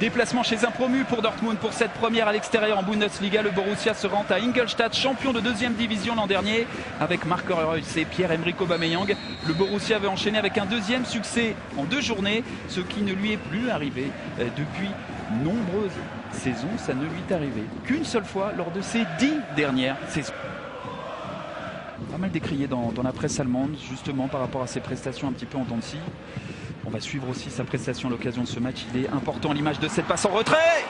Déplacement chez un promu pour Dortmund pour cette première à l'extérieur en Bundesliga. Le Borussia se rend à Ingolstadt, champion de 2e division l'an dernier, avec Marco Reus et Pierre-Emerick Aubameyang. Le Borussia veut enchaîner avec un 2e succès en 2 journées, ce qui ne lui est plus arrivé depuis nombreuses saisons. Ça ne lui est arrivé qu'une seule fois lors de ses 10 dernières saisons. Pas mal décrié dans la presse allemande, justement par rapport à ses prestations un petit peu en dents de scie. On va suivre aussi sa prestation à l'occasion de ce match. Il est important à l'image de cette passe en retrait.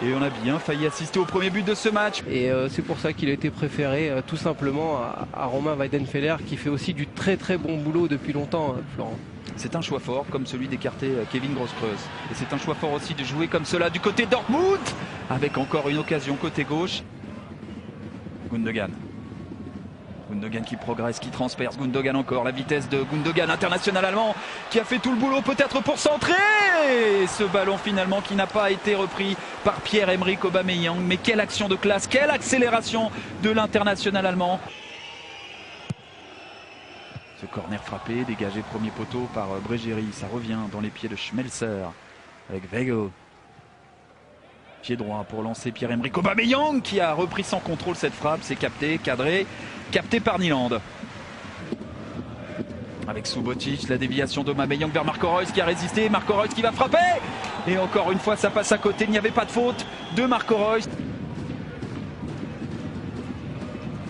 Et on a bien failli assister au premier but de ce match. Et c'est pour ça qu'il a été préféré tout simplement à Romain Weidenfeller, qui fait aussi du très bon boulot depuis longtemps, Florent. C'est un choix fort comme celui d'écarter Kevin Grosskreuz. Et c'est un choix fort aussi de jouer comme cela du côté Dortmund, avec encore une occasion côté gauche. Gundogan. Gundogan qui progresse, qui transperce. Gundogan encore, la vitesse de Gundogan, international allemand, qui a fait tout le boulot peut-être pour centrer. Et ce ballon finalement qui n'a pas été repris par Pierre-Emerick Aubameyang. Mais quelle action de classe, quelle accélération de l'international allemand. Ce corner frappé, dégagé premier poteau par Bregéry. Ça revient dans les pieds de Schmelzer avec Weigl. Pied droit pour lancer Pierre-Emerick Aubameyang qui a repris sans contrôle cette frappe. C'est capté, cadré, capté par Nyland. Avec Subotic, la déviation d'Aubameyang vers Marco Reus qui a résisté. Marco Reus qui va frapper. Et encore une fois, ça passe à côté. Il n'y avait pas de faute de Marco Reus.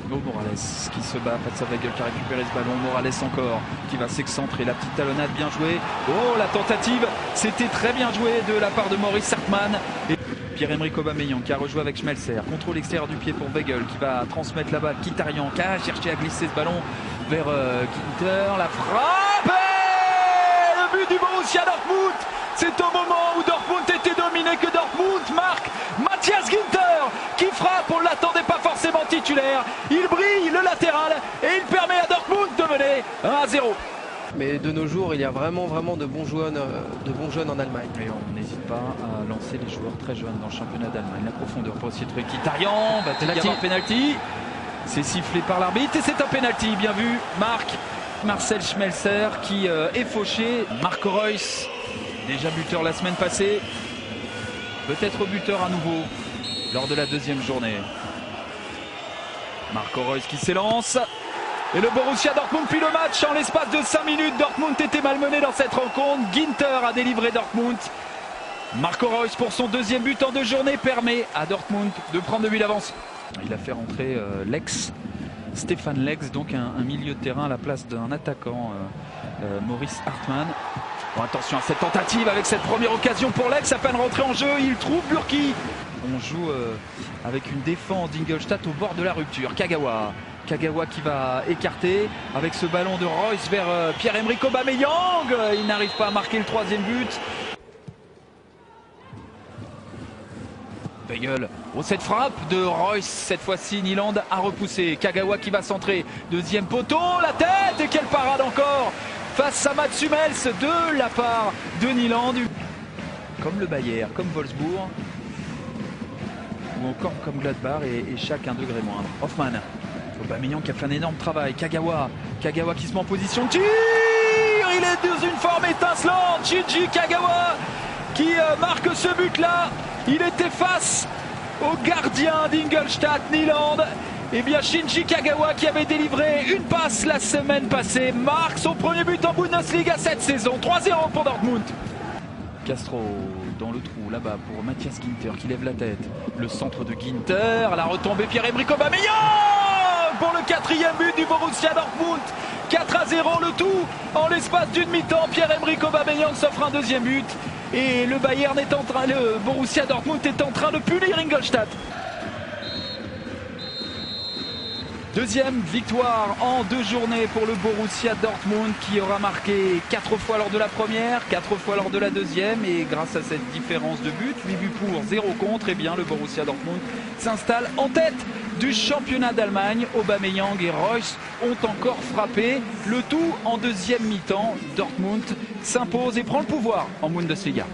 Morales qui se bat face à Weigl qui a récupéré ce ballon. Morales encore qui va s'excentrer. La petite talonnade bien jouée. Oh, la tentative, c'était très bien joué de la part de Maurice Sartmann. Et Pierre-Emerick Aubameyang qui a rejoué avec Schmelzer. Contrôle extérieur du pied pour Weigl qui va transmettre la balle. Mkhitaryan qui a cherché à glisser ce ballon vers Ginter. La frappe et le but du Borussia Dortmund. C'est au moment où Dortmund était dominé que Dortmund marque. Matthias Ginter qui frappe, on ne l'attendait pas forcément titulaire. Il brille, le latéral, et il permet à Dortmund de mener 1-0. Mais de nos jours, il y a vraiment de bons jeunes en Allemagne. Et on n'hésite pas à lancer les joueurs très jeunes dans le championnat d'Allemagne. La profondeur pour essayer de trouver Mkhitaryan. Va-t-il y avoir penalty? C'est sifflé par l'arbitre et c'est un penalty. Bien vu, Marcel Schmelzer qui est fauché. Marco Reus, déjà buteur la semaine passée. Peut-être buteur à nouveau lors de la 2e journée. Marco Reus qui s'élance. Et le Borussia Dortmund puis le match en l'espace de 5 minutes. Dortmund était malmené dans cette rencontre. Ginter a délivré Dortmund. Marco Reus pour son 2e but en 2 journées permet à Dortmund de prendre 2 buts d'avance. Il a fait rentrer Stefan Lex, donc un milieu de terrain à la place d'un attaquant, Maurice Hartmann. Bon, attention à cette tentative avec cette première occasion pour Lex, à peine rentré en jeu, il trouve Burki. On joue avec une défense d'Ingolstadt au bord de la rupture. Kagawa qui va écarter avec ce ballon de Reus vers Pierre-Emerick Aubameyang. Il n'arrive pas à marquer le 3e but. Weigl. Oh, cette frappe de Reus, cette fois-ci Nyland a repoussé. Kagawa qui va centrer. 2e poteau, la tête et quelle parade encore face à Mats Hummels de la part de Nyland. Comme le Bayern, comme Wolfsburg ou encore comme Gladbach et chaque un degré moindre. Hoffmann. Aubameyang qui a fait un énorme travail. Kagawa qui se met en position de tir. Il est dans une forme étincelante. Shinji Kagawa qui marque ce but-là. Il était face au gardien d'Ingolstadt, Nyland. Et bien Shinji Kagawa qui avait délivré une passe la semaine passée marque son premier but en Bundesliga cette saison. 3-0 pour Dortmund. Castro dans le trou là-bas pour Matthias Ginter qui lève la tête. Le centre de Ginter, la retombée Pierre-Emerick Aubameyang pour le 4e but du Borussia Dortmund. 4-0 le tout en l'espace d'une mi-temps. Pierre-Emerick Aubameyang s'offre un 2e but. Et le Borussia Dortmund est en train de punir Ingolstadt. 2e victoire en 2 journées pour le Borussia Dortmund qui aura marqué 4 fois lors de la première, 4 fois lors de la 2e. Et grâce à cette différence de but, 8 buts pour, 0 contre, et bien le Borussia Dortmund s'installe en tête du championnat d'Allemagne. Aubameyang et Reus ont encore frappé. Le tout en 2e mi-temps. Dortmund s'impose et prend le pouvoir en Bundesliga.